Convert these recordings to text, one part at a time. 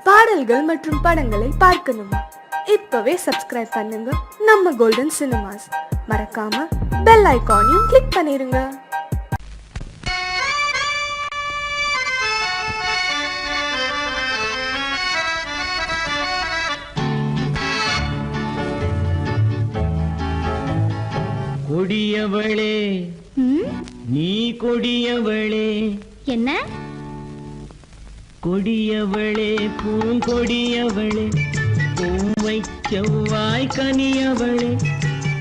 பாடல்கள் மற்றும் படங்களை பார்க்கணுமா? இப்பவே சப்ஸ்கிரைப் பண்ணுங்க நம்ம கோல்டன் சினிமாஸ். மறக்காம பெல் ஐகானையும் கிளிக் பண்ணிருங்க. கொடியவளே நீ கொடியவளே. என்ன கொடியவளே பூங்கொடியவளே, பூவை செவ்வாய் கனியவளே,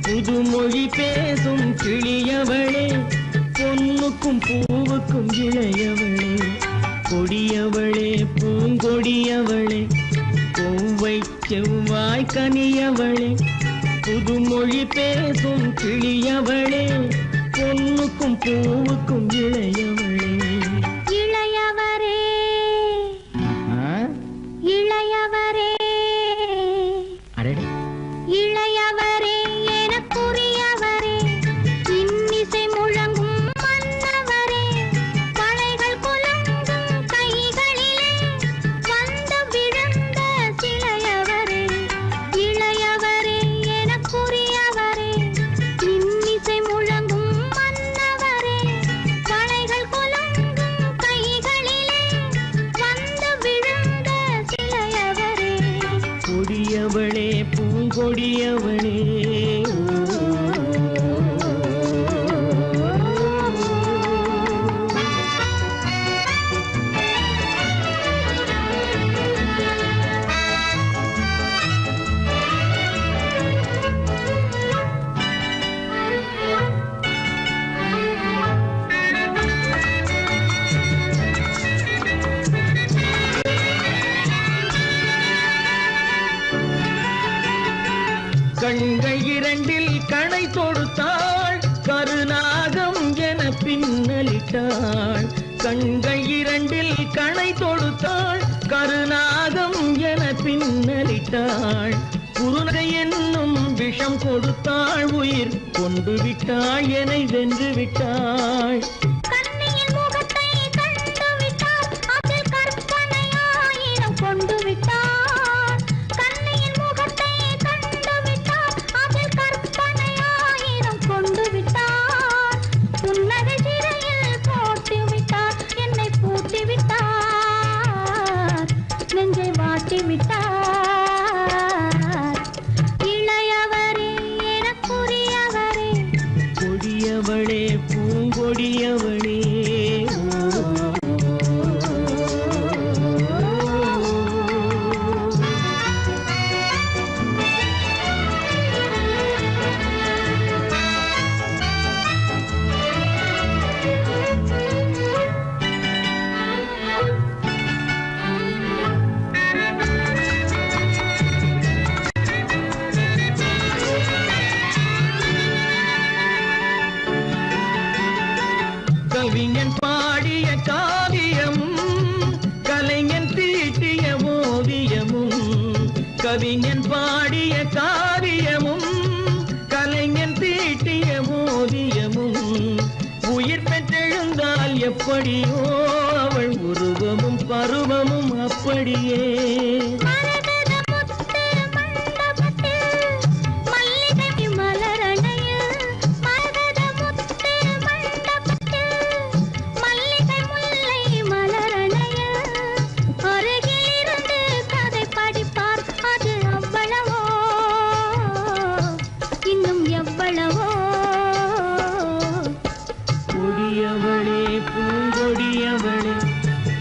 புதுமொழி பேசும் கிளியவளே, பொன்னுக்கும் பூவுக்கும் இளையவளே. கொடியவளே பூங்கொடியவளே, பூவை செவ்வாய் கனியவளே, புதுமொழி பேசும் கிளியவளே, பொன்னுக்கும் பூவுக்கும் இளையவளே. இளையவரே இளையவரே அடடே இளையவரே எனக்குரியவரே, இன்னிசை முழங்கும் மன்னவரே, மலைகள் குலுங்கும் கைகளிலே வந்து விழுந்த சிலையவரே. இளையவரே எனக்குரியவரே, இன்னிசை முழங்கும் மன்னவரே, மலைகள் குலுங்கும் கைகளிலே வந்து விழுந்த சிலையவரே. கொடியவளே பூங்கொடியவளே. கண்கள் இரண்டில் கணை தொடுத்தாள், கருநாகம் என பின்னலிட்டாள். கண்கள் இரண்டில் கணை தொடுத்தாள், கருநாகம் என பின்னலிட்டாள். குருநகை என்னும் விஷம் கொடுத்தாள், உயிர் கொண்டு விட்டாள், என்னை வென்று விட்டாள். கண்ணியின் முகத்தை கண்டு விட்டார், அதில் கற்பனை ஆயிரம் கொண்டு விட்டார். கண்ணியின் முகத்தை கண்டு விட்டார், அதில் கற்பனை ஆயிரம் கொண்டு விட்டார். புன்னகை சிறையில் போட்டு விட்டார், என்னை பூட்டி விட்டார், நெஞ்சை வாட்டி விட்டார். இளையவரே எனக்குரியவரே, கொடியவளே பூங்கொடியவளே. கவிஞன் பாடிய காவியமும், கலைஞன் தீட்டிய ஓவியமும். கவிஞன் பாடிய காவியமும், கலைஞன் தீட்டிய ஓவியமும். உயிர் பெற்றெழுந்தால் எப்படியோ அவள் உருவமும் பருவமும் அப்படியே. மரகத முத்து மண்டபத்தில் மல்லிகை மலரணையில், மரகத முத்து மண்டபத்தில் மல்லிகை முல்லை மலரணையில், அருகில் இருந்து கதை படிப்பார், அது அவ்வளவோ இன்னும் எவ்வளவோ. கொடியவளே பூங்கொடியவளே,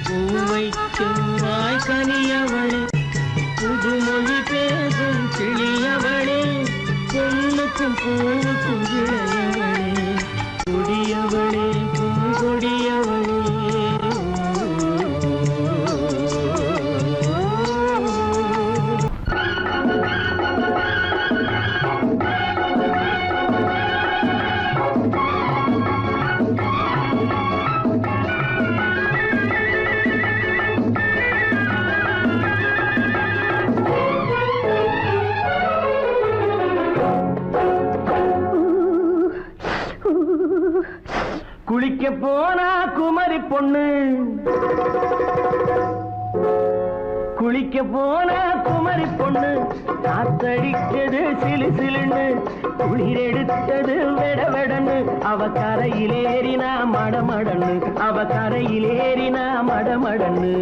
பூவை செவ்வாய் கனியவளே, புதுமொழி பேசும் கிளியவளே, பொன்னுக்கும் பூவுக்கும் இளையவளே. கொடியவளே பூங்கொடியவளே. குளிக்க போனா குமரி பொண்ணு, குளிக்க போன குமரி பொண்ணு காத்தடிச்சது சிலு சிலுன்னு குளிர் எடுத்தது வெட வெடன்னு அவ கரையிலேறினா மடமடன்னு அவ கரையிலேறினா மடமடன்னு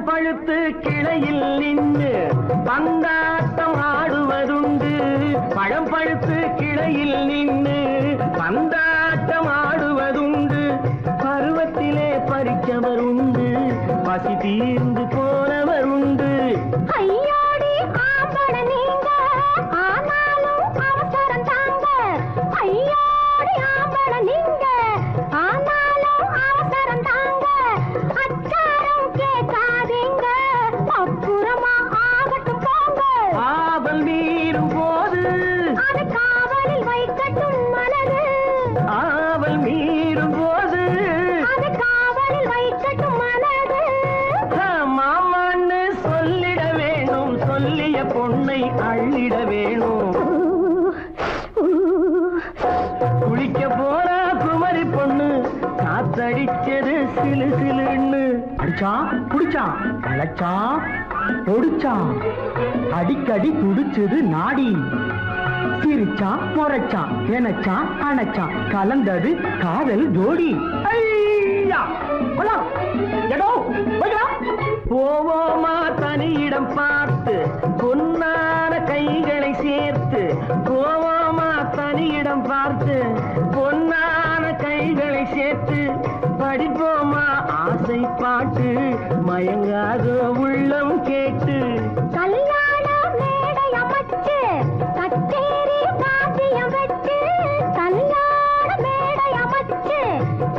பழுத்து கிளையில் நின்று பந்தாட்டம் ஆடுவதுண்டு பழம் பழுத்து கிளையில் நின்று பந்தாட்டம் ஆடுவதுண்டு பருவத்திலே பறிச்சவர் உண்டு பசி தீர்ந்து போனவர் உண்டு ஐயோடி ஆம்பட நீங்க ஆனாலும் அவசரம் தாங்க ஐயோடி ஆம்பட நீங்க ஆனாலும் அவசரம் தாங்க அச்சாரம் கேட்காதீங்க அப்புறமா ஆகட்டும் போங்க ஆவல் மீறும் போது அது காவலில் வைக்கட்டும் மனது ஆவல் மீறும் போது அது காவலில் வைக்கட்டும் மனது மாமான்னு சொல்லிட வேணும் சொல்லிய பொண்ணை அள்ளிட வேணும் குளிக்க போற குமரி பொண்ணு காத்தடிச்சது சிலு சிலுன்னு அடிச்சா புடிச்சா அழைச்சா பொடிச்சா அடிக்கடி துடிச்சது நாடி சிரிச்சா முறைச்சா எனச்சா அணைச்சா கலந்தது காதல் ஜோடி ஐயா போலாம். எடோ, போய்க்கலாம். போவோமா தனியிடம் பார்த்து பொன்னான கைகளை சேர்த்து போவோமா தனியிடம் பார்த்து பொன்னான கைகளை சேர்த்து படிப்போமா ஆசை பாட்டு மயங்காத உள்ளம் கேட்டு கல்யாண மேடை அமைச்சு கச்சேரி வாத்தியம் வச்சு கல்யாண மேடை அமைச்சு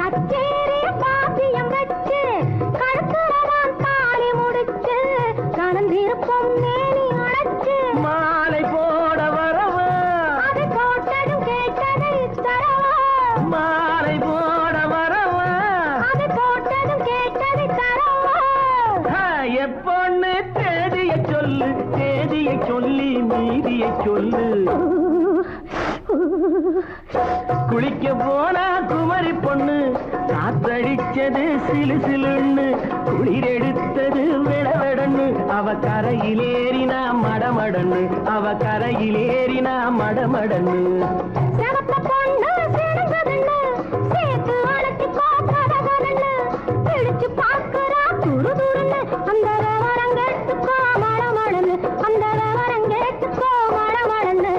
கச்சேரி வாத்தியம் வச்சு கழுத்துறவான் தாலி முடிச்சு கலந்திருப்போம் மேனி அடைச்சு மாலை போட வரவா அது போட்டதும் கேட்டதை தரவா மாலை போட வரவா அது போட்டதும் கேட்டதை தரவா எப்பொண்ணு தேதியை சொல்லு தேதியை சொல்லி மீதியை சொல்லு குளிக்க போனா குமரி பொண்ணு காத்தடிச்சது சிலு சிலுன்னு குளிர் எடுத்தது விடவிடன்னு அவ கரையிலேறினா மடமடன்னு அவ கரையிலேறினா மடமடன்னு சிவத்த பொண்ணு சிறந்ததுன்னு சேர்த்து அழைச்சி பார்க்கறதுன்னு பிடிச்சு பார்க்கறா துரு துருன்னு அந்த விவரங்கெட்டுக்கோ மழமழன்னு அந்த விவரங்கெட்டுக்கோ மழமழன்னு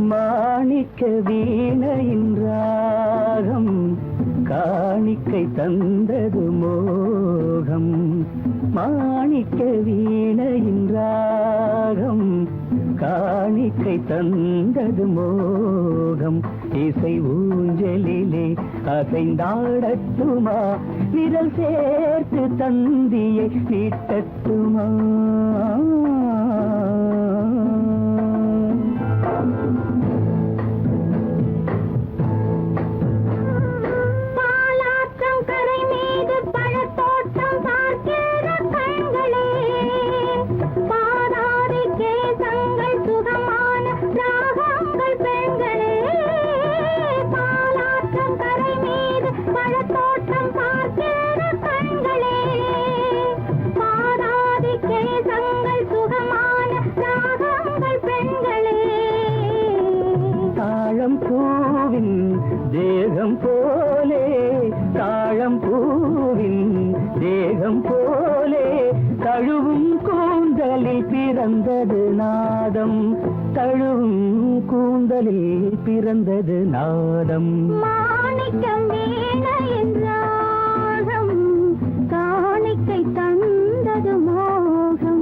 மாணிக்க வீணையின் ராகம் காணிக்கை தந்தது மோகம் மாணிக்க வீணையின் ராகம் காணிக்கை தந்தது மோகம் இசை ஊஞ்சலிலே அசைந்தாடட்டுமா விரல் சேர்த்து தந்தியை நீட்டட்டுமா பாலாற்றம் கரை மீது பழத்தோட்டம் பார்க்கிற கண்களே பூவின் தேகம் போலே தாழம் பூவின் தேகம் போலே தழுவும் கூந்தலில் பிறந்தது நாதம் தழுவும் கூந்தலில் பிறந்தது நாதம் மாணிக்கம் வீணையின் ராகம் காணிக்கை தந்தது மோகம்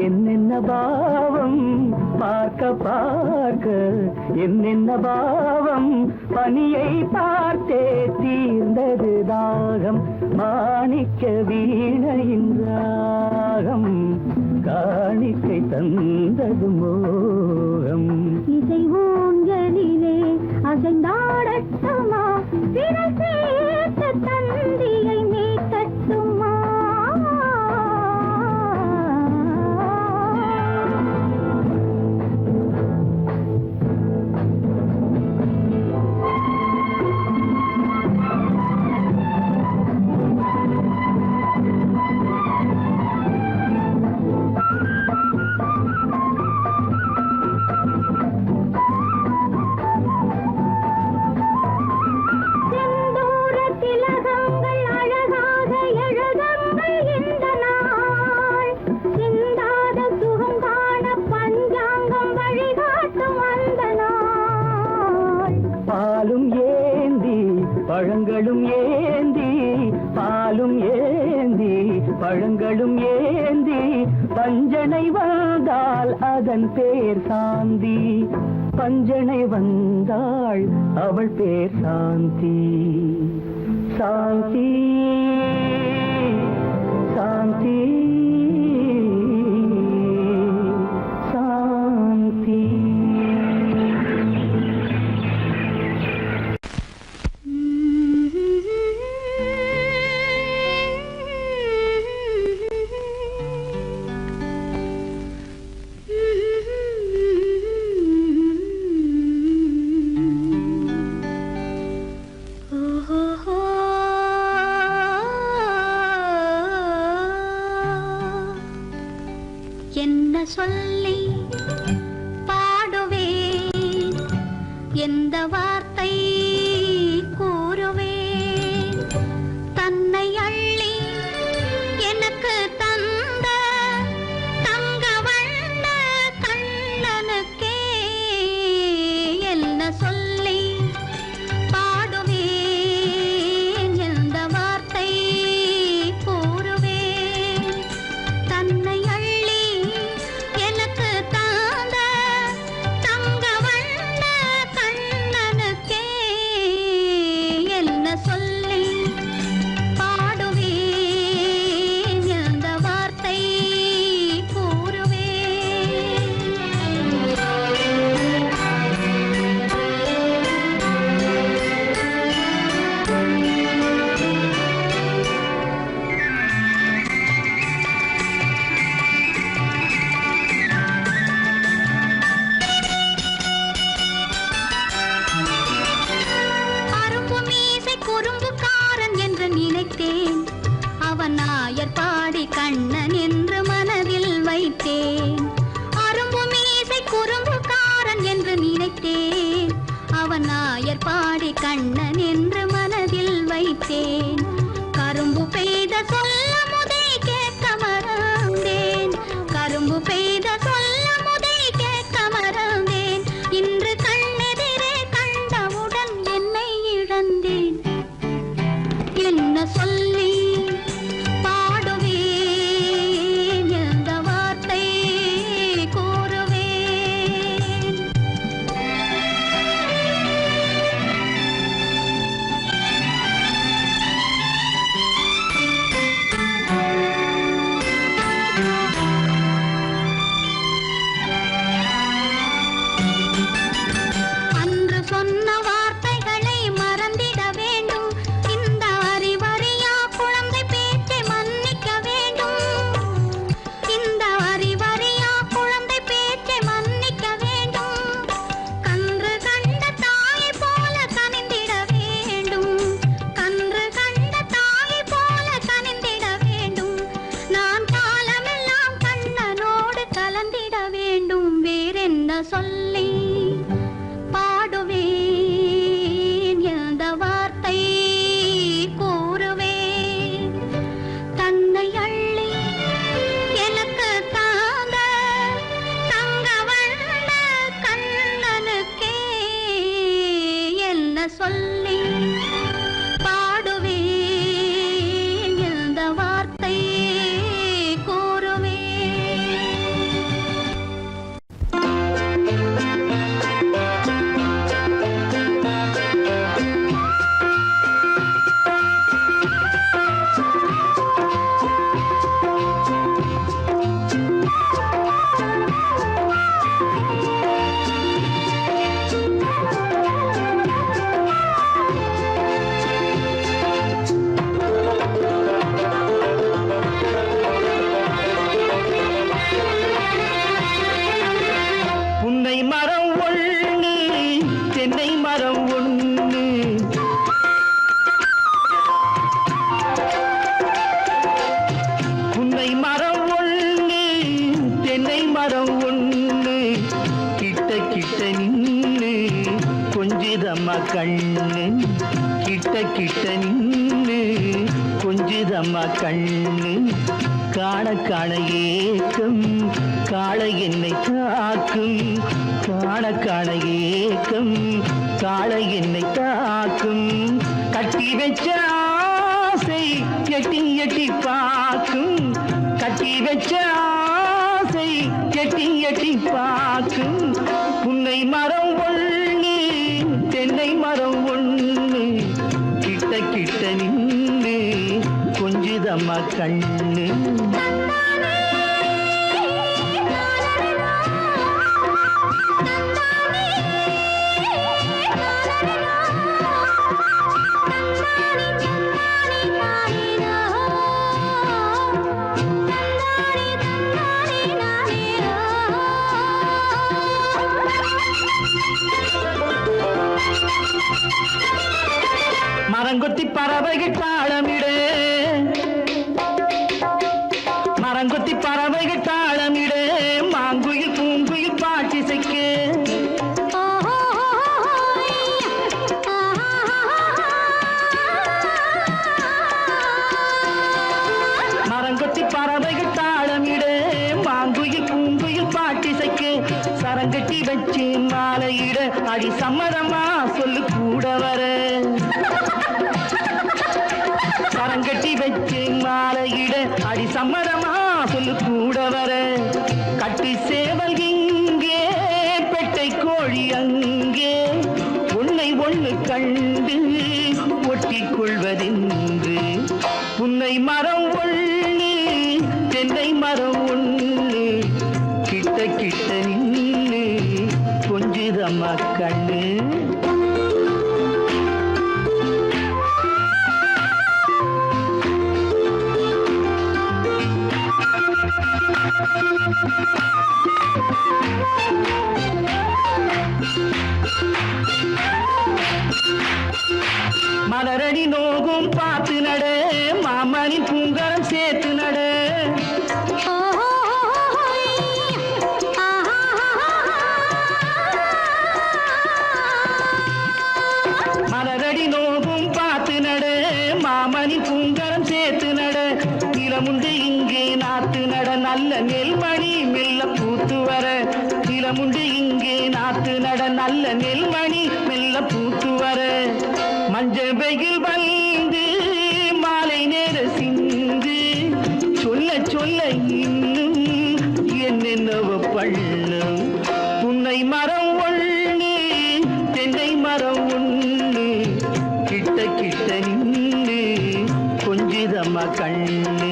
என்னென்ன பாவம் பார்க்க பார்க்க என்னென்ன பாவம் பனியை பார்த்தே தீர்ந்தது தாகம் மாணிக்க வீணையின் ராகம் காணிக்கை தந்தது மோகம் இசை ஊஞ்சலிலே அசைந்தாடட்டுமா விரல் சேர்த்த தந்தியை மீட்டட்டுமா பழங்களும் ஏந்தி பாலும் ஏந்தி பழங்களும் ஏந்தி பஞ்சனை வந்தால் அதன் பேர் சாந்தி பஞ்சனை வந்தாள் அவள் பேர் சாந்தி சாந்தி சாந்தி சாந்தி என்ன சொல்லி பாடுவேன் எந்த வார்த்தை கூறுவேன் தன்னை அள்ளி எனக்கு தந்த தங்க வண்ண கண்ணனுக்கே என்ன சொல்லி பாடுவேன் எந்த வார்த்தை கூறுவேன் தன்னை எனக்கு தந்த தங்க வண்ண கண்ணனுக்கே சொல்லி பாடுவேன், எந்த வார்த்தை கூறுவேன். தன்னை அள்ளி எனக்கு தாங்க தங்க வண்ண கண்ணனுக்கே என்ன சொல்லி பாடுவேன், எந்த வார்த்தை கூறுவேன். புன்னை மரம் ஒண்ணு தென்னை மரம் ஒண்ணு, புன்னை மரம் ஒண்ணு தென்னை மரம் ஒண்ணு, கிட்ட கிட்ட நின்னு கொஞ்சிதம்மா கண்ணு, கிட்ட கிட்ட நின்னு கொஞ்சிதம்மா கண்ணு. காண காண ஏக்கம் காளை என்னை தாக்கும், காண காண ஏக்கம் காளை என்னை தாக்கும். கட்டி வச்ச ஆசை எட்டி எட்டி பார்க்கும், கட்டி வச்ச ஆசை எட்டி எட்டி பார்க்கும். புன்னை மரம் ஒண்ணு தென்னை மரம் ஒண்ணு, கிட்ட கிட்ட நின்னு கொஞ்சிதம்மா கண்ணு. மரங்கொத்தி பறவைகள் தாளமிடு, மரங்கொத்தி பறவைகள் தாளமிடு, மாங்குயில் பூங்குயில் பாட்டிசைக்கு. மரங்கொத்தி பறவைகள் தாளமிடு, மாங்குயில் பூங்குயில் பாட்டிசைக்கு. சரங்கட்டி வச்சு மாலையிட அடி சம்மதமா சொல்லு கூட வர. சரங்கட்டி வச்சு மாலையிட அடி சம்மதமா சொல்லு கூட வர. கட்டி சேவல் இங்கே பெட்டை கோழி அங்கே, உன்னை ஒண்ணு கண்டு ஒட்டிக் கொள்வதென்று. புன்னை மரம் ஒண்ணு தென்னை மரம் ஒண்ணு, கிட்ட கிட்ட நின்னு கொஞ்சிதம்மா கண்ணு. மலரடி நோகும் பார்த்து நட, மாமனின் பூங்கரம் சேர்த்து நட. மலரடி நோகும் பார்த்து நட, மாமனின் பூங்கரம் சேர்த்து நட. நிலமுண்டு இங்கே நாத்து நட, நல்ல நெல்மணி மெல்ல பூத்து வர. நிலமுண்டு இங்கே நாத்து நட, நல்ல நெல்மணி மெல்ல பூத்து வர. மஞ்ச வெயில் வந்து மாலை நேர சிந்து, சொல்ல சொல்ல இன்னும் என்னென்னவ பண்ணும். புன்னை மரம் ஒண்ணு தென்னை மரம் ஒண்ணு, கிட்ட கிட்ட நின்னு கொஞ்சிதம்மா கண்ணு.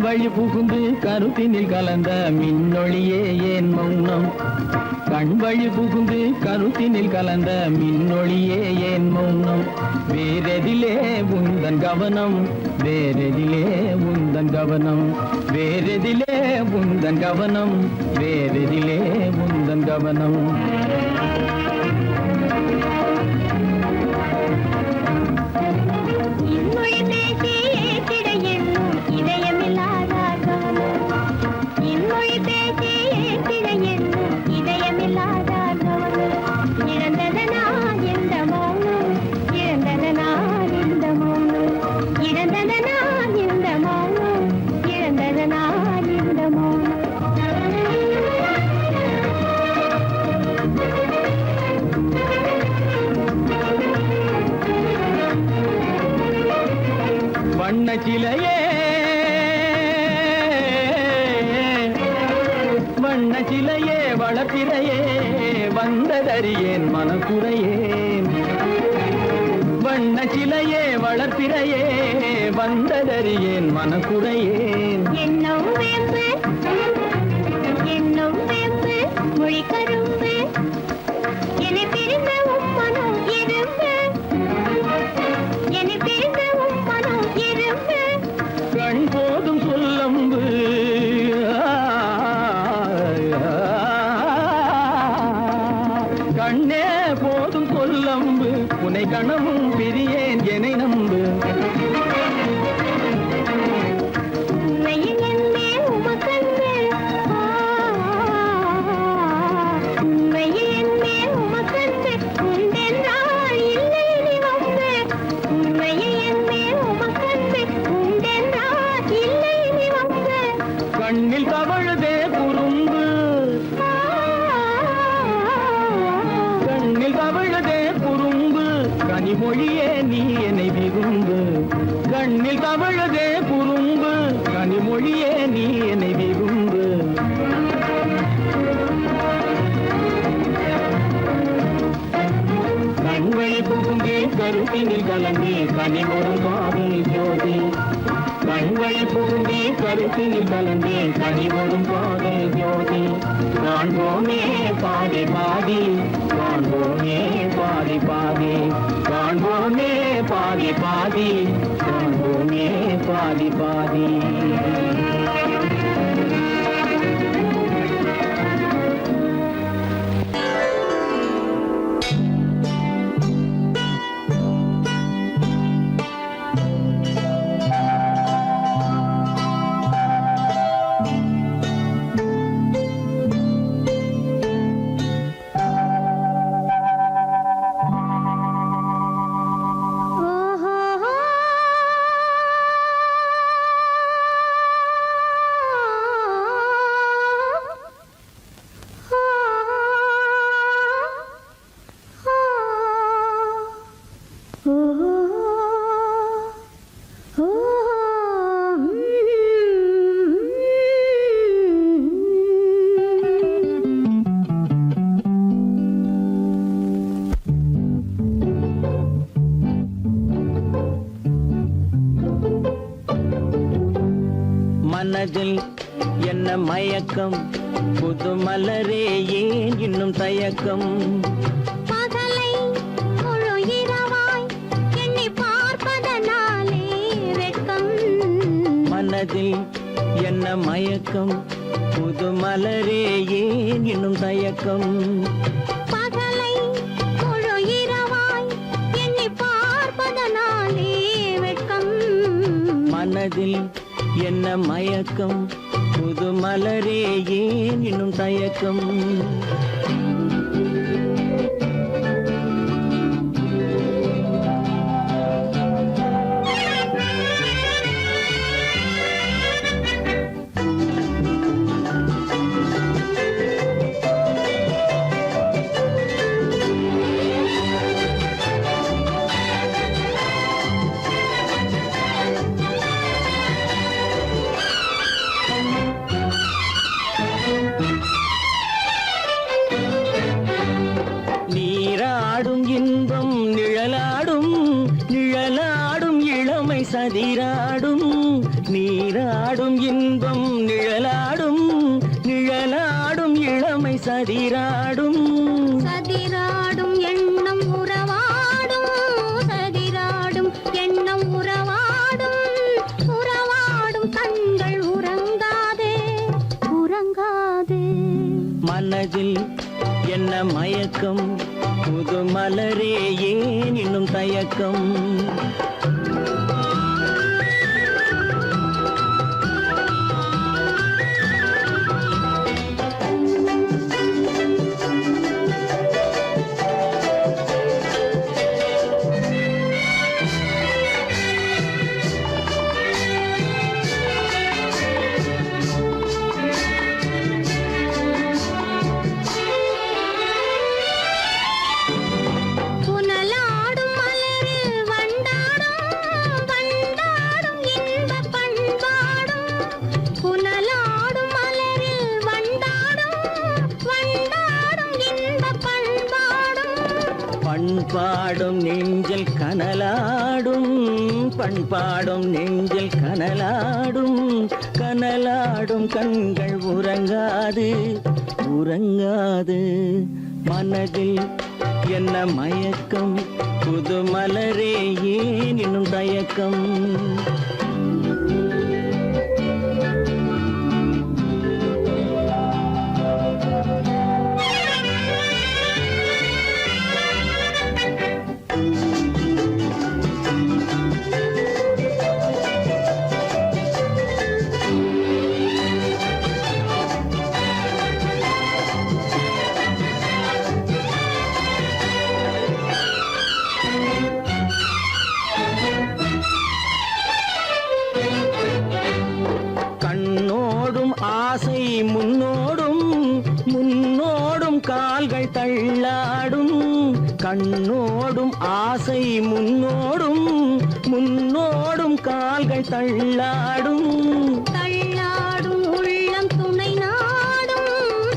வழி புகுந்து கருத்தினில் கலந்த மின்னொளியே ஏன் மௌனம் கண் வழி புகுந்து கருத்தினில் கலந்த மின்னொளியே ஏன் மௌனம் வேறெதிலே உந்தன் கவனம் வேறெதிலே உந்தன் கவனம் வேறெதிலே உந்தன் கவனம் வேறெதிலே உந்தன் கவனம் இன்மொழி பேசி ஏற்றிட எண்ணும் இதயமில்லாதார் கவனம் இன்மொழி பேசி ஏற்றிட எண்ணும் இதயமில்லாதார் கவனம் இழந்ததனா எந்த மௌனம் இழந்ததனா இந்த மௌனம் இழந்ததனா இந்த மௌனம் இழந்ததனா இந்த மௌனம் வண்ண சிலையே வண்ண சிலையே வளர்த்திரையே வந்ததறியேன் மனக்குறையேன் வண்ண சிலையே வளர்த்திரையே வந்ததறியேன் மனக்குறையேன் என்னும் வேம்பு மொழி கரும்பு என்னை பிரிந்த உம்மனம் இரும்பு என்னை பிரிந்த உம்மனம் இரும்பு கண் போதும் சொல்லம்பு கண்ணே போதும் சொல்லம்பு உனை கணமும் பிரியேன் என்னை நம்பு உண்மையில் என்னே உமக்கன்று உண்மையில் என்னே உமக்கன்று உண்டென்றால் இல்லை நீ வம்பு உண்மையில் என்னே உமக்கன்று உண்டென்றால் இல்லை நீ வம்பு கண்ணில் தவழுதே குறும்பு கண்ணில் தவழுதே குறும்பு கனிமொழியே நீ என்னை விரும்பு கண்ணில் தவழுதே குறும்பு கனிமொழியே நீ என்னை விரும்பு கண்வழி புகுந்து கருத்தினில் கலந்து கனிமொரும் காதல் ஜோதி கண்வழி புகுந்து கருத்தினில் கலந்து கனிமொரும் காதல் ஜோதி காண்போமே பாதி பாதி காண்போமே பாதி பாதி காண்போமே பாதி பாதி காண்போமே பாதி பாதி மனதில் என்ன மயக்கம் புது மலரே ஏன் இன்னும் தயக்கம் பகலை முழு இரவாய் எண்ணி பார்ப்பதனாலே வெட்கம் மனதில் என்ன மயக்கம் புது மலரே ஏன் இன்னும் தயக்கம் பகலை முழு இரவாய் எண்ணி பார்ப்பதனாலே வெட்கம் மனதில் என்ன மயக்கம் புது மலரே ஏன் இன்னும் தயக்கம் இளமை சதிராடும் நீராடும் இன்பம் நிழலாடும் நிழலாடும் இளமை சதிராடும் சதிராடும் எண்ணம் உறவாடும் சதிராடும் எண்ணம் உறவாடும் உறவாடும் கண்கள் உறங்காதே உறங்காதே மனதில் என்ன மயக்கம் புது மலரே ஏன் இன்னும் தயக்கம் புனலாடும் மலரில் வண்டாடும் வண்டாடும் இன்பப் பண்பாடும் புனலாடும் மலரில் வண்டாடும் வண்டாடும் இன்பப் பண்பாடும் பண்பாடும் நெஞ்சில் கனலாடும் பண்பாடும் நெஞ்சில் கனலாடும் கனலாடும் கண்கள் உறங்காது உறங்காது மனதில் என்ன மயக்கம் புது மலரே ஏன் இன்னும் தயக்கம் கண்ணோடும் ஆசை முன்னோடும் முன்னோடும் கால்கள் தள்ளாடும் கண்ணோடும் ஆசை முன்னோடும் முன்னோடும் கால்கள் தள்ளாடும் தள்ளாடும் உள்ளம் துணை நாடும்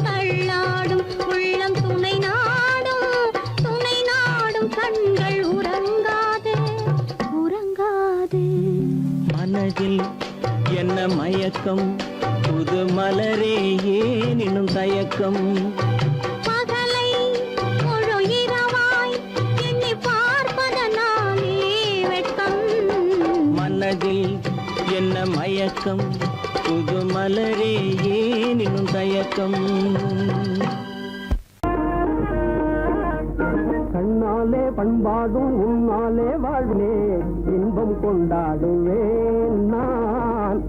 தள்ளாடும் உள்ளம் துணை நாடும் கண்கள் உறங்காதே உறங்காதே மனதில் என்ன மயக்கம் புது மலரே ஏன் இன்னும் தயக்கம் பகலை முழு இரவாய் எண்ணி பார்ப்பதனாலே வெட்கம் மனதில் என்ன மயக்கம் புது மலரே ஏன் இன்னும் தயக்கம் கண்ணாலே பண்பாடும் உன்னாலே வாழ்விலே இன்பம் கொண்டாடுவேன் நான்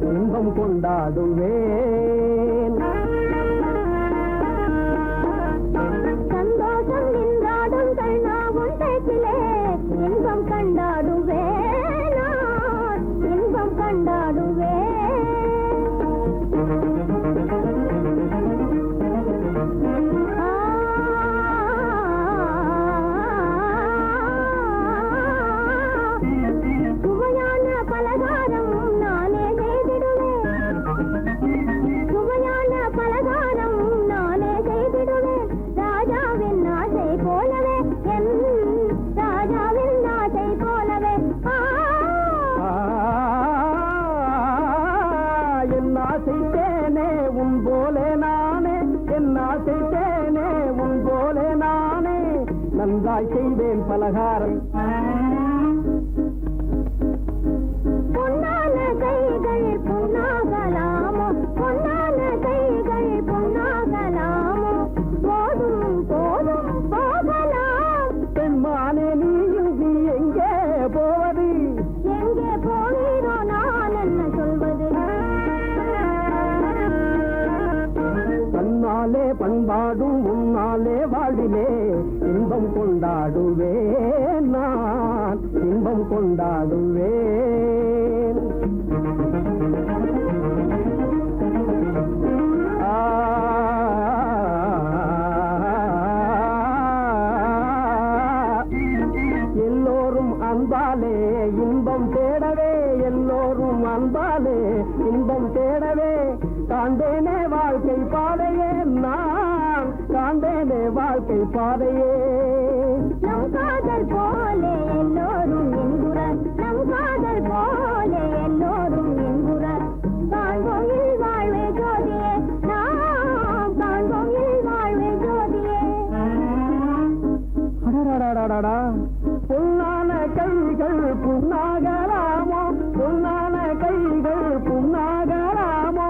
இன்பம் கொண்டாடுவேன் சந்தோஷம் நின்றாடும் கண்ணாவும் பேச்சிலே இன்பம் கண்டாடுவேன் நான் இன்பம் கண்டாடுவேன் சுவையான பலகாரம் நானே செய்திடுவேன் சுவையான பலகாரம் நானே செய்திடுவேன் ராஜாவின் ஆசை போலவே என் ராஜாவின் ஆசை போலவே என் ஆசைத்தேனே உன் போலே நானே என் ஆசைத்தேனே உன் போலே நானே நன்றாய் செய்வேன் பலகாரம் பொன்னான கைகள் பொன்னாகலாமோ பொன்னான கைகள் பொன்னாகலாமோ போதும் போதும் போகலாம் பெண்மானே நீ எங்கே போவது எங்கே போகிறோ நான் என்ன சொல்வது தன்னாலே பண்பாடும் உன்னாலே வாழ்விலே இன்பம் கொண்டாடுவேன் நான் இன்பம் கொண்டாடுவேன் எல்லோரும் அன்பாலே இன்பம் தேடவே எல்லோரும் அன்பாலே இன்பம் தேடவே காண்டேனே வாழ்க்கை பாதையே நான் காண்டேனே வாழ்க்கை பாதையே நம் காதல் போலே எல்லோரும் இன்புற நம் காதல் போலே அடாடா பொன்னான கைகள் புண்ணாகலாமோ பொன்னான கைகள் புண்ணாகலாமோ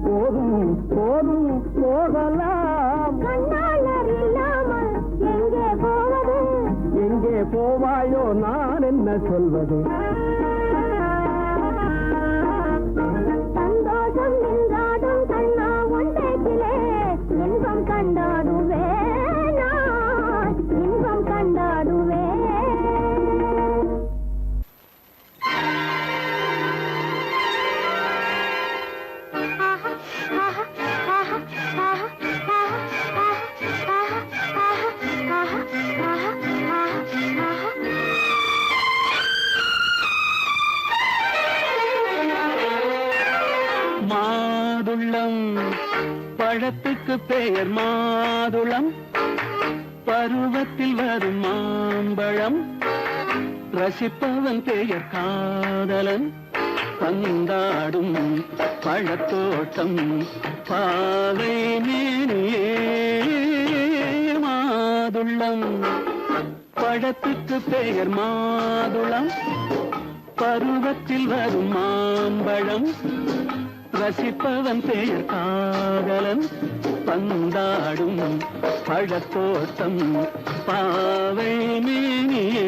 போதும் போதும் போகலாம் கண்ணாளர் இல்லாமல் எங்கே போவது எங்கே போவாயோ நான் என்ன சொல்வது சந்தோஷம் நின்றாடும் கண்ணா ஒன்றேக்கிலே இன்பம் கண்டாடுவே நான் இன்பம் கண்டாடுவே மாதுளம் பழத்துக்கு பெயர் மாதுளம் பருவத்தில் வரும் மாம்பழம் ரசிப்பவன் பெயர் காதலன் பந்தாடும் பழத்தோட்டம் பாவை மேனியே மாதுளம் பழத்துக்கு பெயர் மாதுளம் பருவத்தில் வரும் மாம்பழம் ரசிப்பவன் பெயர் காதலன் பந்தாடும் பழத்தோட்டம் பாவை மேனியே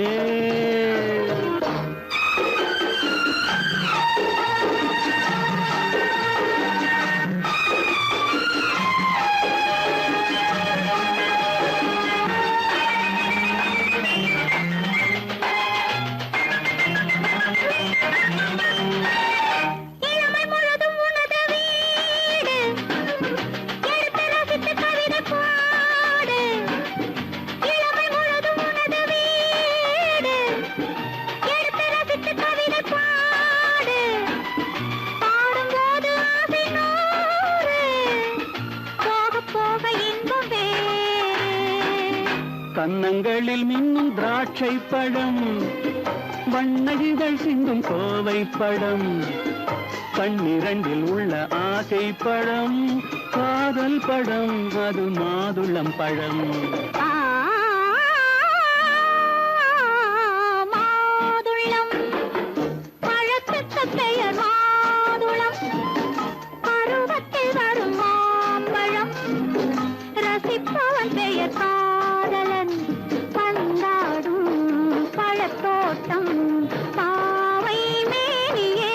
கன்னங்களில் மின்னும் திராட்சை பழம் வண்ணகிகள் சிந்தும் கோவை பழம் கண்ணிரண்டில் உள்ள ஆசை பழம் காதல் பழம் அது மாதுளம் பழம் மாதுளம் பழத்துக்கு பெயர் மாதுளம் பருவத்தில் வரும் மாம்பழம் ரசிப்பவன் பெயர் காதலன் பந்தாடும் பழத்தோட்டம் பாவை மேனியே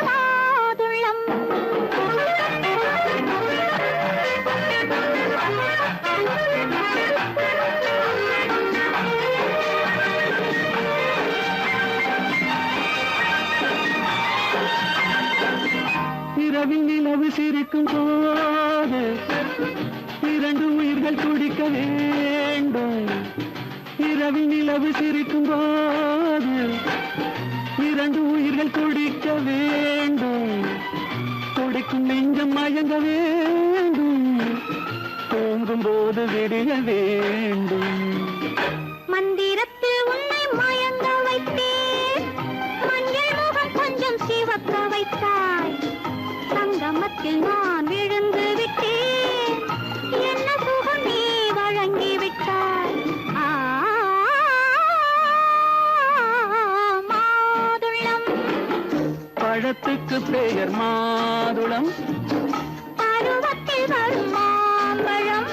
மாதுளம் இரவில் நிலவு சிரிக்கும் போது இரண்டு உயிர்கள் துடிக்க வேண்டும் இரவில் நிலவு சிரிக்கும் போது இரண்டு உயிர்கள் துடிக்க வேண்டும் துடிக்கும் நெஞ்சம் மயங்க வேண்டும் தூங்கும் போது விடிய வேண்டும் மந்திரத்தில் உன்னை மயங்க வைத்தேன் மஞ்சள் முகம் கொஞ்சம் சிவக்க வைத்தாய் சங்கமத்தில் நான் விழுந்து விட்டேன் என்ன சுகம் நீ வழங்கி விட்டாய் மாதுளம் பழத்துக்கு பெயர் மாதுளம் பருவத்தில் வரும் மாம்பழம்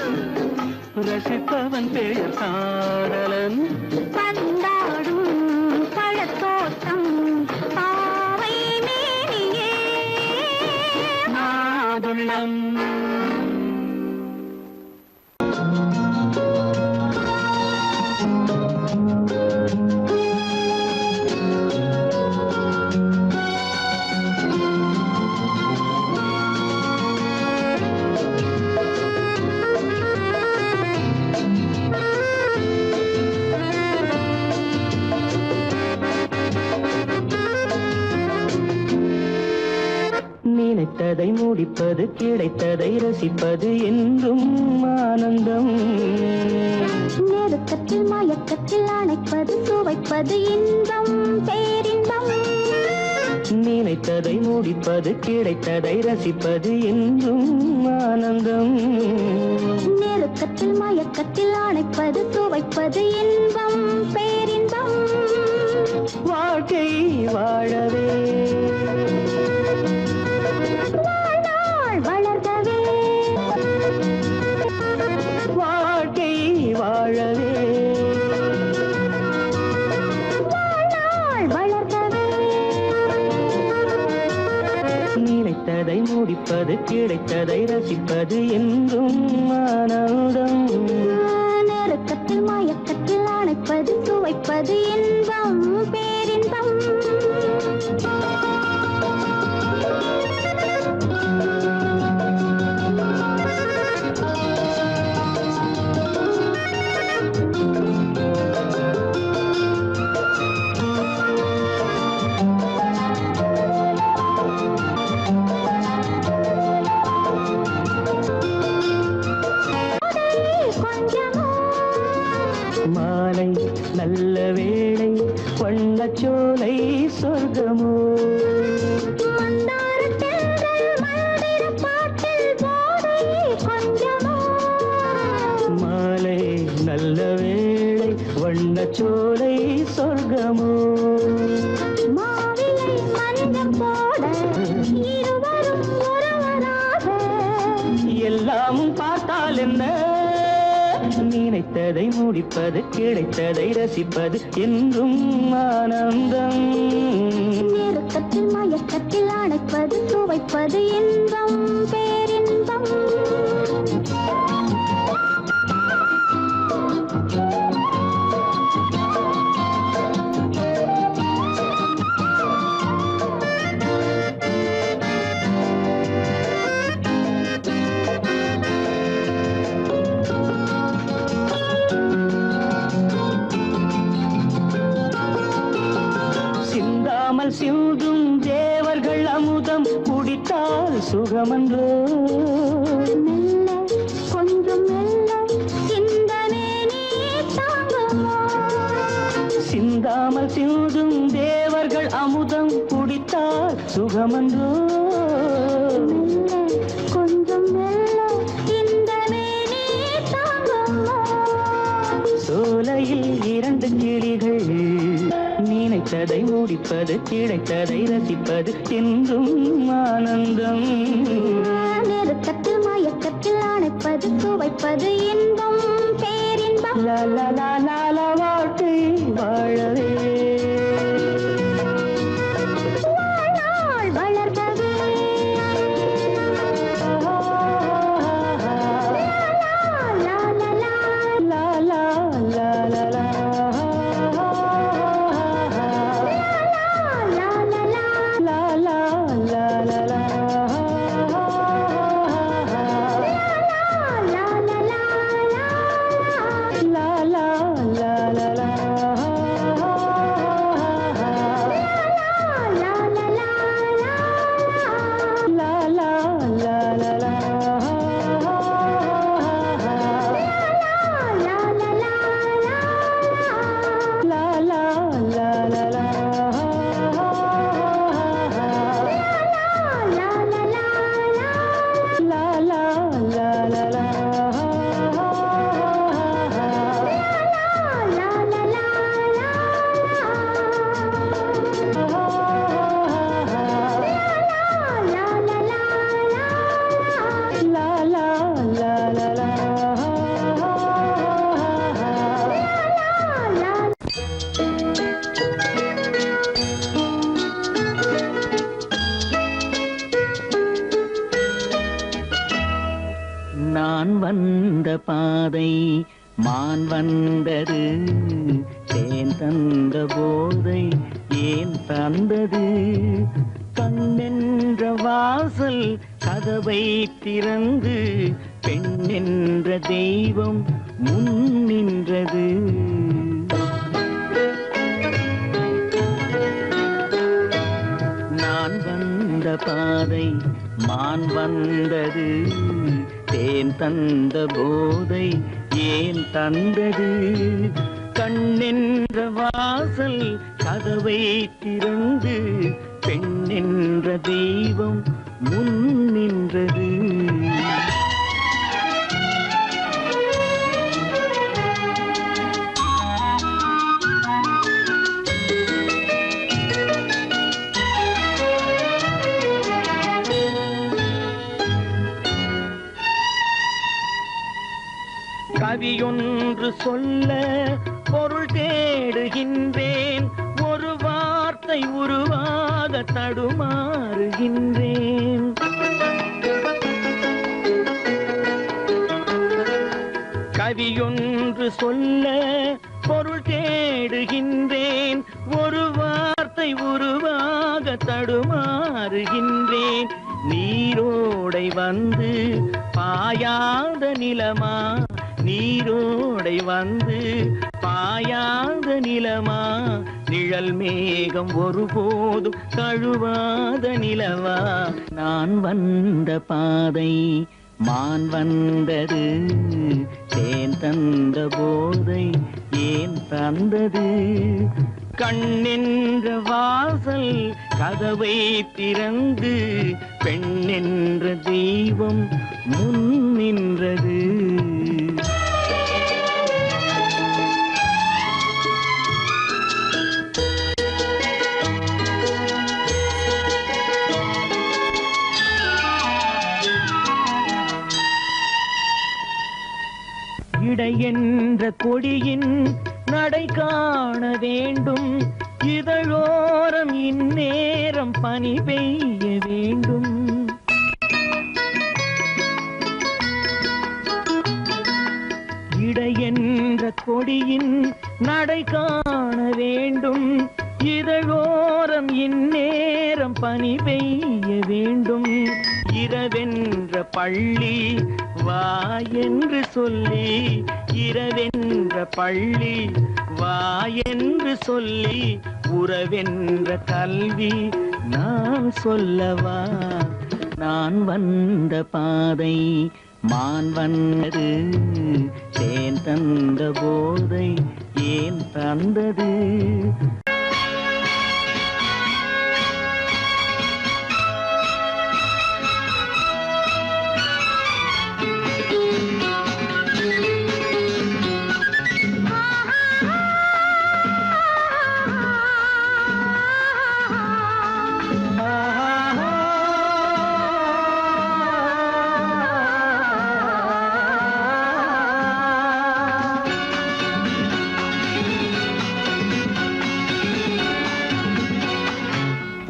ரசிப்பவன் பெயர் காதலன் பந்தாடும் பழத்தோட்டம் பாவை மேனியே மாதுளம் நினைத்ததை முடிப்பது கிடைத்ததை ரசிப்பது என்றும் ஆனந்தம் நெருக்கத்தில் மயக்கத்தில் அணைப்பது சுவைப்பது இன்பம் பேரின்பம் நினை நினைத்ததை முடிப்பது கிடைத்ததை ரசிப்பது என்றும் ஆனந்தம் நெருக்கத்தில் மயக்கத்தில் அணைப்பது துவைப்பது இன்பம் பேரின்பம் வாழ்க்கை வாழவே வாழ்நாள் வளர்கவே வாழ்க்கை வாழவே வாழ்நாள் வளர்கவே நினைத்ததை முடிப்பது கிடைத்ததை ரசிப்பது என்றும் ஆனந்தம் நெருக்கத்தில் மயக்கத்தில் அணைப்பது துவைப்பது இன்பம் பேரின்பம் மாலை நல்ல வேளை வண்ணச்சோலை சொர்க்கமோ மாலை நல்ல வேளை வண்ணச்சோலை சொர்க்கமோ மாவிலை மஞ்சம் போட இருவரும் ஒருவராக எல்லாம் பார்த்தால் என்ன நினைத்ததை முடிப்பது கிடைத்ததை ரசிப்பது என்றும் ஆனந்தம் நெருக்கத்தில் மயக்கத்தில் அணைப்பது துவைப்பது இன்பம் பேரின்பம் சிந்தாமல் சிந்தும் தேவர்கள் அமுதம் குடித்தால் சுகமன்றோ மெல்ல கொஞ்சம் மெல்ல சிந்தனை நீ தாங்குமோ சிந்தாமல் சிந்தும் தேவர்கள் அமுதம் குடித்தால் சுகமன்றோ மெல்ல கொஞ்சம் மெல்ல சிந்தனை நீ தாங்குமோ சோலையில் இரண்டு கிளிகள் நினைத்ததை முடிப்பது கிடைத்ததை ரசிப்பது என்றும் ஆனந்தம் நெருக்கத்தில் மயக்கத்தில் அணைப்பது துவைப்பது இன்பம் பேரின்பம் லால வாழ்க்கை வாழவே வாழ்நாள் வளர்கவே லா லா லா லாலா லாலா லா லா லா நான் வந்த பாதை மான் வந்தது, தேன் தந்த போதை ஏன் தந்தது? கண்ணென்ற வாசல் கதவை திறந்து பெண் என்ற தெய்வம் முன் நின்றது. நான் வந்த பாதை மான் வந்தது, தேன் தந்த போதை ஏன் தந்தது? கண்ணென்ற வாசல் கதவை திறந்து பெண் என்ற தெய்வம் முன் நின்றது. கவியொன்று சொல்ல பொருள் தேடுகின்றேன், ஒரு வார்த்தை உருவாக தடுமாறுகின்றேன். கவியொன்று சொல்ல பொருள் தேடுகின்றேன், ஒரு வார்த்தை உருவாக தடுமாறுகின்றேன். நீரோடை வந்து பாயாத நிலமா, நீரோடை வந்து பாயாத நிலமா, நிழல் மேகம் ஒருபோதும் கழுவாத நிலவா. நான் வந்த பாதை மான் வந்தது, தேன் தந்த போதை ஏன் தந்தது. கண்ணென்ற வாசல் கதவை திறந்து பெண் என்ற தெய்வம் முன் நின்றது. இடை என்ற கொடியின் நடை காண வேண்டும், இதழோரம் இந்நேரம் பனி பெய்ய வேண்டும். இடை என்ற கொடியின் நடை காண வேண்டும், இதழோரம் இந்நேரம் பனி பெய்ய வேண்டும். இரவென்ற பள்ளி வா என்று சொல்லி, இரவென்ற பள்ளி வா என்று சொல்லி, உறவென்ற கல்வி நான் சொல்லவா. நான் வந்த பாதை மான் வந்தது, தேன் தந்த போதை ஏன் தந்தது.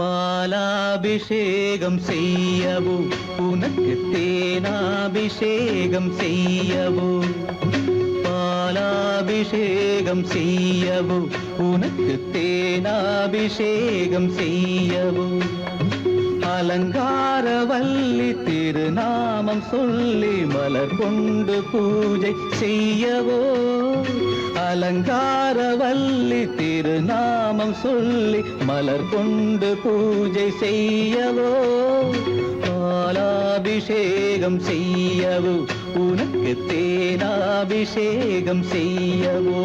பாலாபிஷேகம் செய்யவோ உனக்கு தேனாபிஷேகம் செய்யவோ, பாலாபிஷேகம் செய்யவோ உனக்கு தேனாபிஷேகம் செய்யவோ. அலங்காரவல்லி திருநாமம் சொல்லி மலர் கொண்டு பூஜை செய்யவோ, அலங்காரவல்லி திருநாமம் சொல்லி மலர் கொண்டு பூஜை செய்யவோ. பாலாபிஷேகம் செய்யவோ உனக்கு தேனாபிஷேகம் செய்யவோ.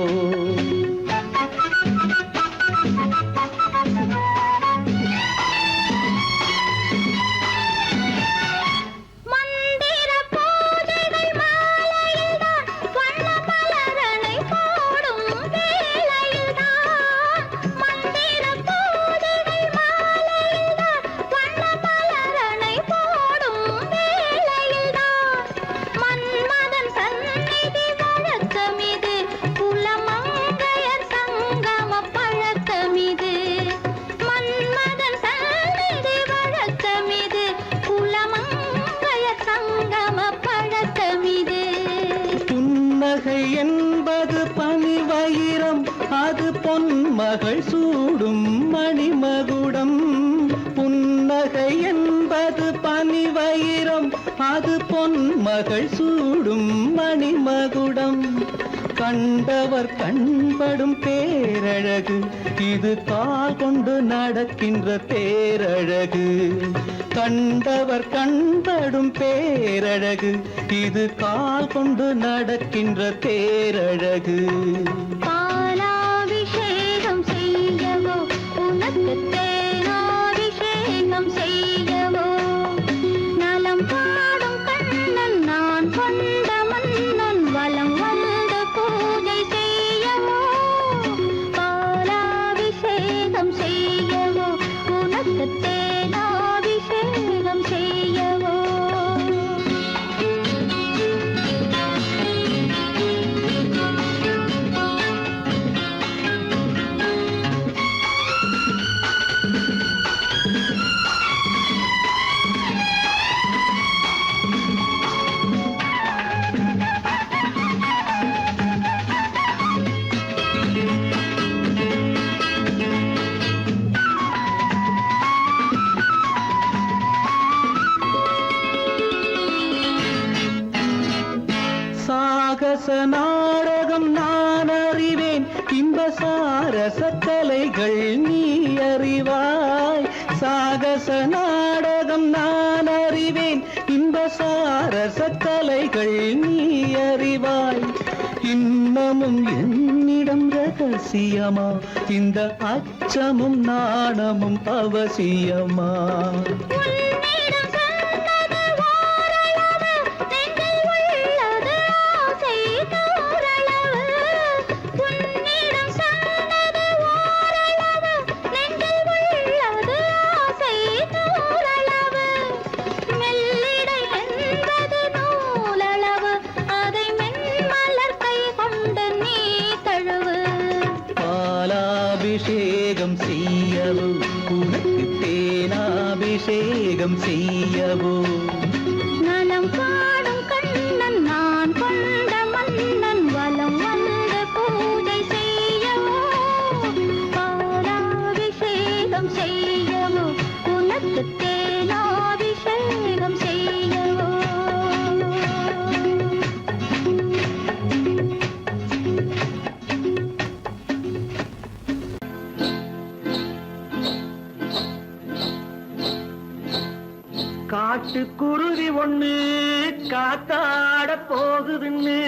என்பது பனிவயிரம், அது பொன்மகள் சூடும் மணிமகுடம். புன்னகை என்பது பனிவயிரம், அது பொன்மகள் சூடும் மணிமகுடம். கண்டவர் கண்படும் பேரழகு, இது கால் கொண்டு நடக்கின்ற தேரழகு. கண்டவர் கண்படும் பேரழகு, இது கால் கொண்டு நடக்கின்ற தேரழகு. பாலாபிஷேகம் செய்யவோ உனக்கு தேனாபிஷேகம் சாகச நாடகம் நான் அறிவேன், இன்ப சாரச கலைகள் நீ அறிவாய். சாகச நாடகம் நான் அறிவேன், இன்ப சாரச கலைகள் நீ அறிவாய். இன்னமும் என்னிடம் ரகசியமா, இந்த அச்சமும் நாணமும் அவசியமா? அபிஷேகம் செய்யவோ, உனக்கு தேனாபிஷேகம் செய்யவோ. நலம் பாடும் கண்ணன் நான் கொண்ட மன்னன் வலம் வந்து பூஜை செய்யவோ, பாலாபிஷேகம் செய்யவோ, உனக்கு தேனாபிஷேகம் செய்யவோ. காட்டுக்குருவி ஒண்ணு காத்தாட போகுதுன்னு,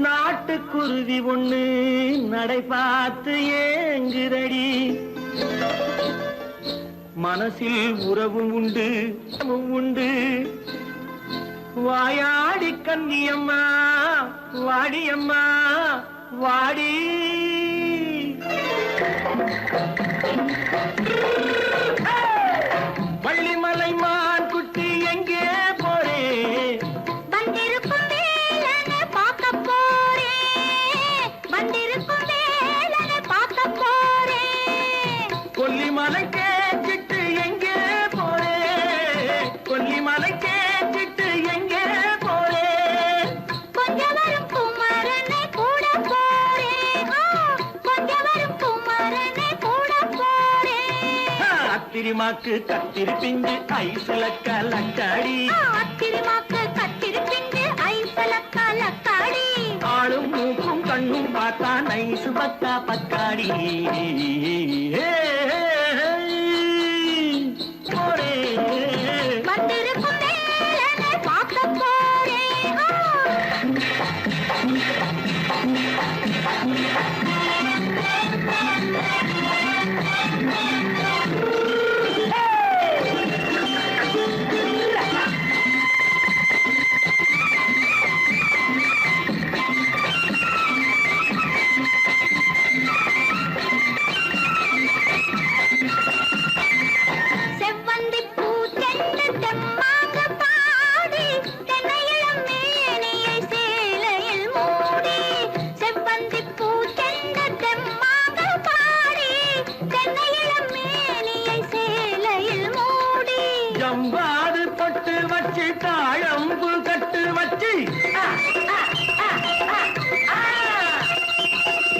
நாட்டுக்குருவி ஒண்ணு நடை பார்த்து ஏங்குதடி. மனசில் உறவும் உண்டு உண்டு, வாயாடி கன்னியம்மா வாடியம்மா வாடி. வள்ளிமலை மான் குட்டி எங்கே போறே? வந்திருக்கும் வேலனை பார்க்க போறேன், வந்திருக்கும் வேலனை பார்க்க போறேன். கொல்லிமலை கேச்சிட்டு எங்கே போறே? கொல்லிமலை கேச்சிட்டு எங்கே போறே? கொஞ்சம் வரும் குமரனை கூட போறேன், கொஞ்சம் வரும் குமரனை கூட போறேன். அத்திரிமாக்கு கத்திரி பிஞ்சு ஐசுல கலக்காடி, அத்திரிமாக்கு கத்திரி பிஞ்சு ஐசல கலக்காடி. ஆளும் மூக்கும் கண்ணும் பார்த்தா நைசு பக்கா பக்காடி. போரே வந்திருக்கும் வேலனை பார்க்க போறேன். செவ்வந்தி பூ தென்று தெம்மாக பாடி, தென்னையிளம் மேனியை சேலையில் மூடி. செவ்வந்தி பூ தென்று தெம்மாக பாடி, தென்னையிளம் மேனியை சேலையில் மூடி. ஜம்பாது பொட்டு வச்சு தாழம்பு கட்டு வச்சு,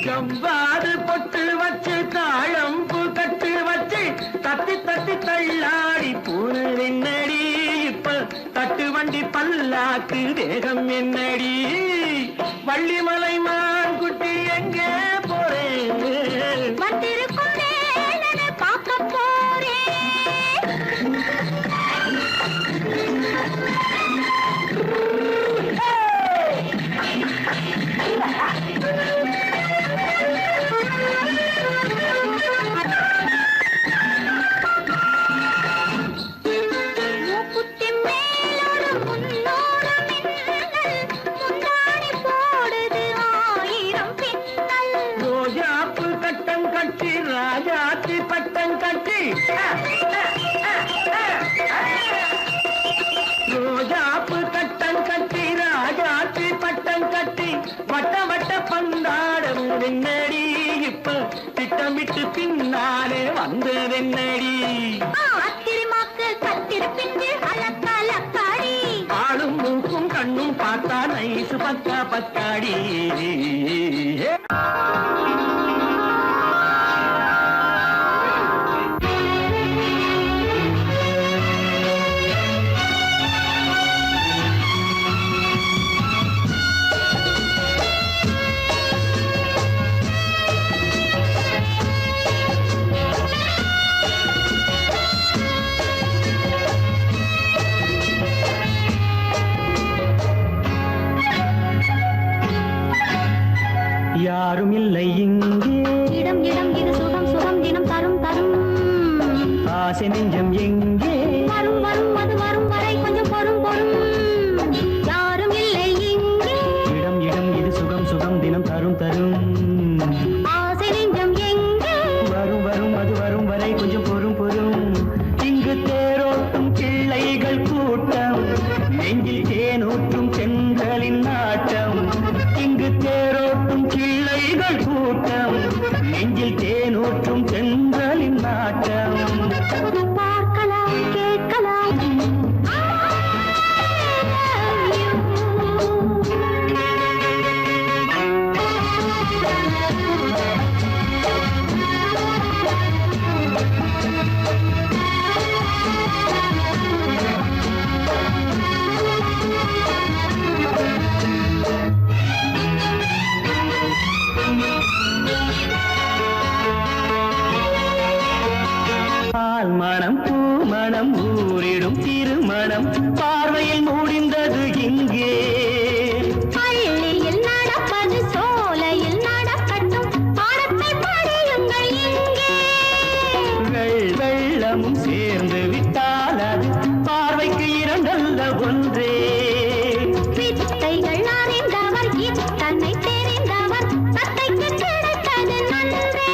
ஜம்பாது பொட்டு வச்சு தாழம்பு கட்டு வச்சு, தட்டி தட்டி தள்ளாடி பூனு என்னடி. இப்ப தட்டு வண்டி பல்லாக்கு வேகம் என்னடி. வள்ளிமலை மான் குட்டி எங்கே போறேன்? வந்திருக்கும் வேலனை பார்க்க போறேன். மூக்குத்தி மேலோடு முன்னோடு மின்னல், முந்தாணி போடுது ஆயிரம் பின்னல். ரோஜாப்பு கட்டம் கட்டி ராஜாத்தி பட்டம் கட்டி, ரோஜாப்பு கட்டம் கட்டி ராஜாத்தி பட்டம் கட்டி, வட்ட வட்ட பந்தாடம் என்னடி. இப்ப திட்டமிட்டு பின்னாலே வந்ததென்னடி. அத்திரிமாக்கு கத்திரி பிஞ்சு அலக்காடி. ஆளும் மூக்கும் கண்ணும் பார்த்தா நைசு பக்கா பக்காடி. ஆசை நெஞ்சம் எங்கே வரும் வரும் அது வரும் வரை கொஞ்சம் பொறும் பொறும் யாரும் இல்லை இங்கே இடம் இடம் இது சுகம் சுகம் தினம் தரும் தரும் ஆசை நெஞ்சம் எங்கே வரும் வரும் அது வரும் வரை கொஞ்சம் பொறும் பொறும் இங்கு தேரோட்டும் பிள்ளைகள் கூட்டம் நெஞ்சில் தேனூற்றும் செங்கலின் நாட்டம் இங்கு தேரோட்டும் பிள்ளைகள் கூட்டம் நெஞ்சில் தேனூற்றும் செங்கலின் நாட்டம் பார்க்கலாம் கேட்கலாம் பால் மணம் பூ மணம் ஊரிடும் திருமணம் பார்வையில் முடிந்தது இங்கே பள்ளியில் நடப்பது சோலையில் நடக்கட்டும் பாடத்தை படியுங்கள் இங்கே வெள்ளமும் சேர்ந்து விட்டால் அது பார்வைக்கு இரண்டல்ல ஒன்றே வித்தைகள் அறிந்தவர் இத்தனை தெரிந்தவர் தத்தைக்கு கிடைத்தது நன்றே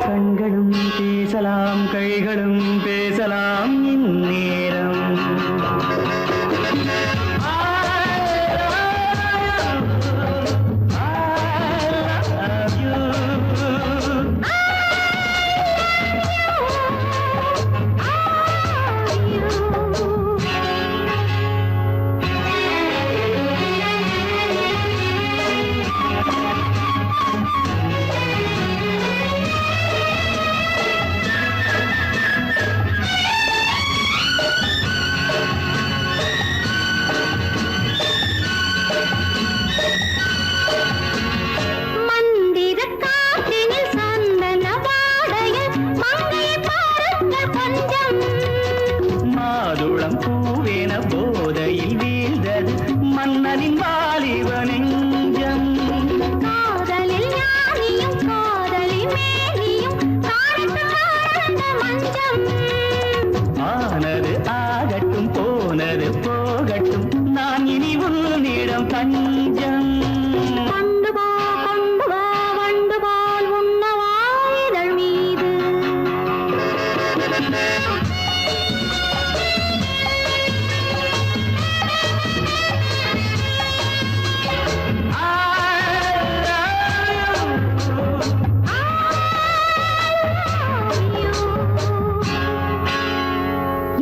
கண்களும் பேசலாம் கைகளும் பேசலாம் இந்நேரம் மந்திர காற்றினில் சந்தன வாடையில் மங்கையை பாருங்கள் கொஞ்சம் மாதுளம் பூவேன போதையில் வீழ்ந்தது மன்னனின் வாலிப நெஞ்சம் காதலில் ஞானியும் காதலி மேனியும் காணித்து காணந்த மஞ்சம் ஆனது ஆகட்டும் போனது போகட்டும் நான் இனி உன்னிடம் பஞ்சம் கொண்டு வா வண்டு போல் உண்ணவா இதழ் மீது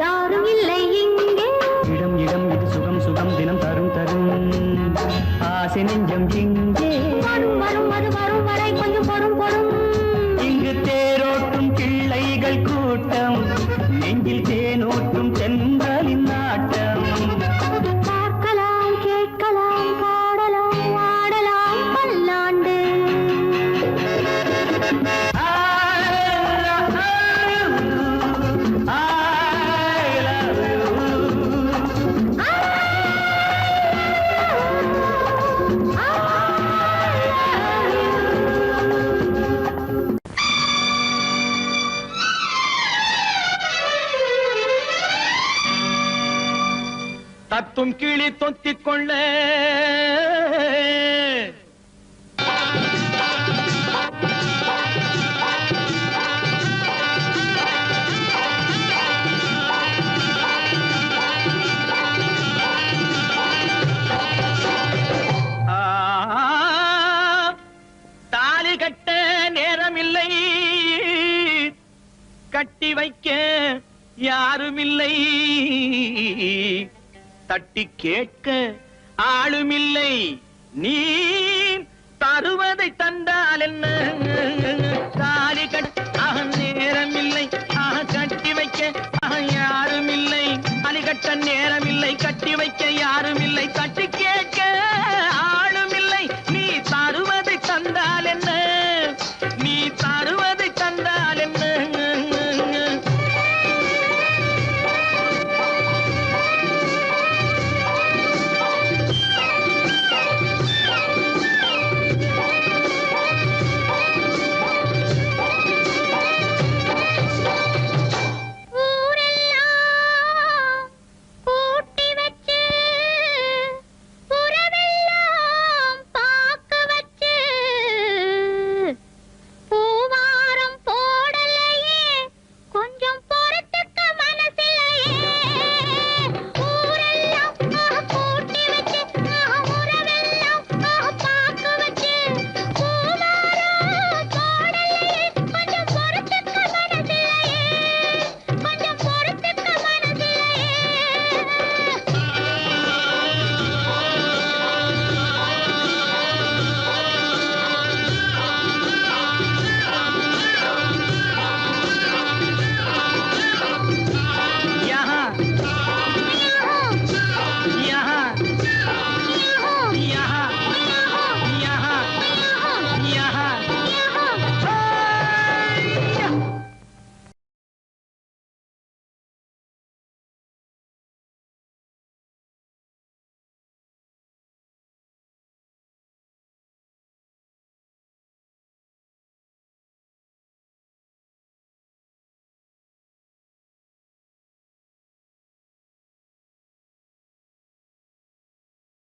யாரும் இல்லை இங்கே இடம் இடம் இது சுகம் சுகம் தினம் தரும் தரும் ஆசை நெஞ்சம் இங்கே வரும் வரும் அது வரும் வரை கொஞ்சம் பொறும் பொறும் இங்கு தேரோட்டும் பிள்ளைகள் கூட்டம் நெஞ்சில் தேனூற்றும் சென்றலின் நாட்டம் பார்க்கலாம் கேட்கலாம் பாடலாம் ஆடலாம் பல்லாண்டு தத்தும் கிளி தொத்திக் கொள்ள தாலி கட்ட நேரமில்லை கட்டி வைக்க யாருமில்லை தட்டி கேட்க ஆளுமில்லை நீ தருவதை தந்தால் என்ன